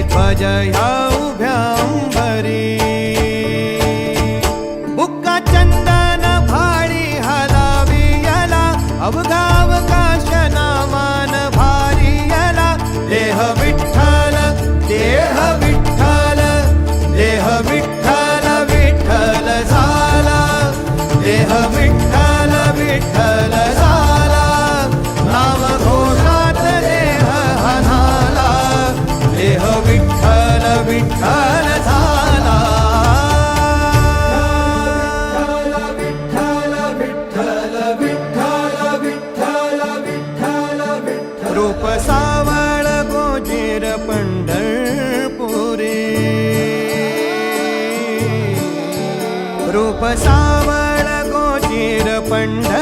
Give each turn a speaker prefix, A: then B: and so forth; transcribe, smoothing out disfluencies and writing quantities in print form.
A: ध्वज ह्या उभ्या अंबरी. बुक्का चंदन भाळी हलावी याला अवघा अवकाश नामान भारी याला. देह विठ्ठल देह विठ्ठल देह विठ्ठल विठ्ठल झाला. देह विठ्ठल विठ्ठल झाला. नाम घोषात देह हनाला. देह विठ्ठल विठ्ठल झाला. विठ्ठल विठ्ठल विठ्ठल विठ्ठल विठ्ठल विठ्ठल. रूप सावळ गोजीर पंढरपुरी. रूप सावळ गोजीर पंढरपुरी.